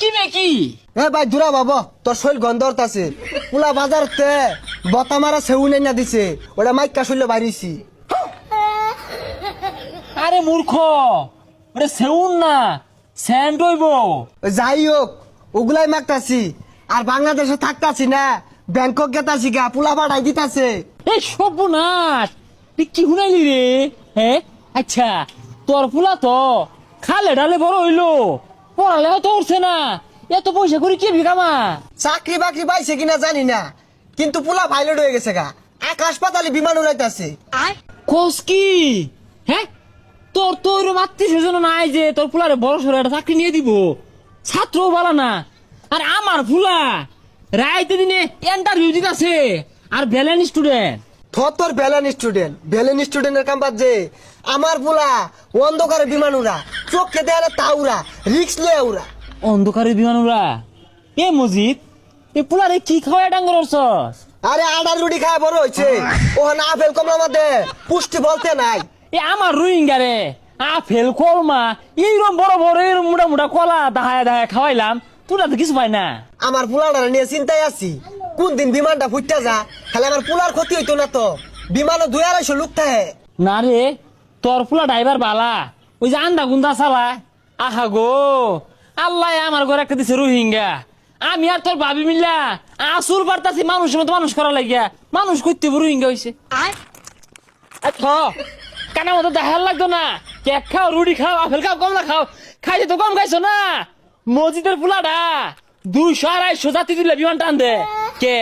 কি মেকি এ ভাই দূরা বাবা তোর শৈল গন্ধর আছে পুলা বাজার তে বতা মারা সেউ নাই না দিছে ওটা মাইকা শৈল বাইরেছি। আরে মূর্খ, ওরে সেউন না স্যান্ড হইব। যাই হোক ওগুলাই মাগতাছি আর বাংলাদেশে থাকতাছি না ব্যাংকক গেতাছি গা পুলা বাড়াই দিতাছে। এই সর্বনাশ, তুই কি শুনাইলি রে? হ্যাঁ আচ্ছা, তোর ফুলা তো খালে ডালে বড় হইলো, পড়ালেখা তো উঠছে না, এত পয়সা করে কি বিকামা? চাকরি বাকরি পাইছে কিনা জানি না কিন্তু পুলা পাইলট হয়ে গেছে গা, আকাশ পাতালে বিমান উড়াইতাছে। কোস কি? হ্যাঁ তোর তো ওইরকম আত্মীয় স্বজন নাই যে তোর ফুলারে বড় সড়ো একটা চাকরি নিয়ে দিব, ছাত্র বলা না। আর আমার ফুলা রাইতে দিনে ইন্টারভিউ দিতেছে আর ভ্যালেন্ট স্টুডেন্ট। তোর ভ্যালেন স্টুডেন্টের কাম বাদ যে আমার পুলা অন্ধকারে বিমান উড়া, চোখকে দেয়ালে তা উড়া, রিক্স লয়ে উড়া। অন্ধকারের বিমান উড়া? এ মজিদ, এ পুলারে কি খাওয়ায় ডাঙ্গর অর্চস? আরে আডার রুটি খায় বড় হয়েছে, ওখানে আপেল কমলা মধ্যে পুষ্টি বলতে নাই। এ আমার রোহিঙ্গা রে, আপেল কলমা এইরকম বড় বড় এরকম মোটা মোটা কলা দাহায় দাহায় খাওয়াইলাম, তোরা তো কিছু পাই না। আমার পুলাটা নিয়ে চিন্তায় আছি, কোন দিন বিমানটা ফুটতে যা, খালি আমার পুলার ক্ষতি হইতো না তো। বিমানও 2-250 লোক থাকে। না রে, তোর ফুলা ড্রাইভার বালা, ওই যে আন্দা গুন্দা চালা। আহা গো, আল্লাহ আমার ঘরে একটা দিছে রোহিঙ্গা, আমি আর তোর ভাবি মিল্লা আসুর বার্তাছি মানুষের মতো মানুষ করা লাগিয়া, মানুষ করতে রোহিঙ্গা হয়েছে। কানা মতো দেখার লাগতো না, কেক খাও, রুটি খাও, আপেল খাও, কমলা খাও, খাইতে তো কম খাইছো না। মসজিদের ফুলাটা 200-250 যাত্রী তুলে বিমান টান দে। কে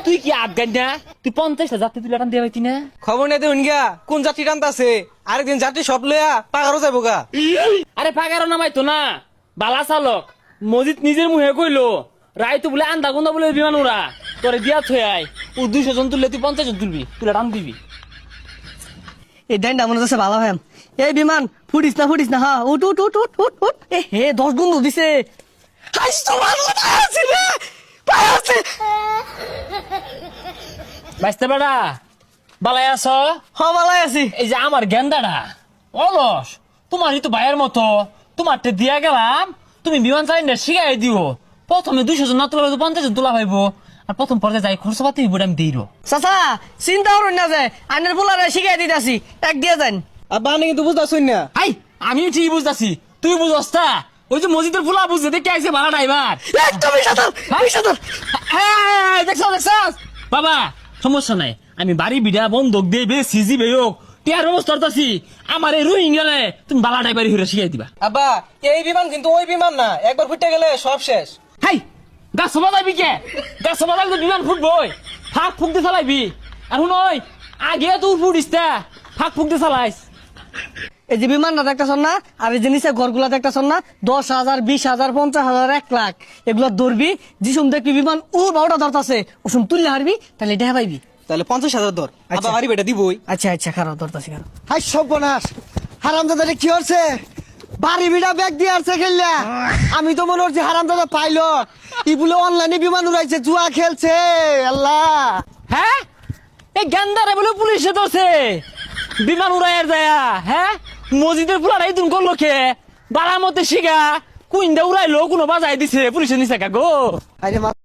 তুই কি আফগান না? তুই 50টা যাত্রী তুলে টান দিয়ে পাইতি না? খবর নেই দেখুন গিয়া কোন যাত্রী টানতাছে, আরেকদিন যাত্রী সব লইয়া পাগারও যাবো গা। আরে পাগারও নামাইতো না, বালা চালক মসজিদ নিজের মুহে কইলো রাইতো বলে আন্দা গুন্দা বলে বিমান উড়া, তোরে দিয়া থই আয়, ও 200 জন তুললে তুই 50 জন তুলবি, তুলে টান দিবি। এই ডাইনটা মনে হচ্ছে ভালো হ্যাম। এই বিমান ফুটিস না হা, উঠ উঠ উঠ উঠ উঠ উঠ। এ হে 10 গুণ দিছে। হাইস তো ভালো আছে রে, পায় আছে। বাইস্তে বেড়া বালাই আছ? হ ভালো আছি। এই যে আমার গেন্দাটা অলস, তোমারই তো ভাইয়ের মতো, তোমারটা দিয়া গেলাম, তুমি বিমান চালিয়ে শিখাই দিও। প্রথমে 200 জন না তোলা 50 জন তোলা পাইবো, আর প্রথম পর্যায়ে যাই খরচ পাতি হইব আমি দিই। চাচা চিন্তা করুন না যে আইনের পোলারে শিখাই দিতেছি, এক দিয়ে যান। আব্বা আমি কিন্তু বুঝতেছুন না। হাই আমিও ঠিক বুঝতেছি, তুই বুঝস তা? ওই যে মসজিদের ফুলা বুঝতে দেখে আইসে ভাড়া ড্রাইভার। একদমই সাঁতার, সাঁতার। দেখছ বাবা, সমস্যা নাই, আমি বাড়ি বিড়া বন্ধক দেবে সিজি বেয়োগ টিয়ার ব্যবস্থা করতেছি। আমার এই রোহিঙ্গা তুমি বালা ড্রাইভারি হইরা শিখাই দিবা। আব্বা এই বিমান কিন্তু ওই বিমান না, একবার ফুটে গেলে সব শেষ। হাই গাছ বাজাইবি কে? গাছ বাজাইলে তো বিমান ফুটবই, ফাঁক ফুক দিয়ে চালাইবি। আর শুন আগে তুই ফুটিস তা, ফাঁক ফুক দিয়ে চালাইস। এই যে বিমানটা দেখতেছ না, আর এই যে নিচে ঘরগুলা দেখতেছ না, 10,000, 20,000, 50,000, 1 লাখ এগুলো ধরবি। যিসুম দেখবি বিমান ও বারোটা ধরতাছে, ওসুম তুললে হারবি, তাহলে এটা পাইবি। তাহলে 50,000 দর, আব্বা বাড়ি বেটা দিবই। আচ্ছা আচ্ছা, খারাপ ধরতাছি খারাপ। হাই সর্বনাশ, হারামজাদা কি হচ্ছে? বাড়ি বিড়া ব্যাগ দিয়ে আসছে খেললা। আমি তো মনে হচ্ছে হারামজাদা পাইলট, ইগুলো অনলাইনে বিমান উড়াইছে, জুয়া খেলছে। আল্লাহ, হ্যাঁ এই গেন্দারে বলে পুলিশে ধরছে বিমান উড়াইয়ার যায়া। হ্যাঁ মসজিদের পুলারাই তুমি করলো খে বাড়ার মধ্যে শিখা কুইন্দা উড়াইলো, কোনো বাজাই দিছে পুলিশে নিছে গো। আরে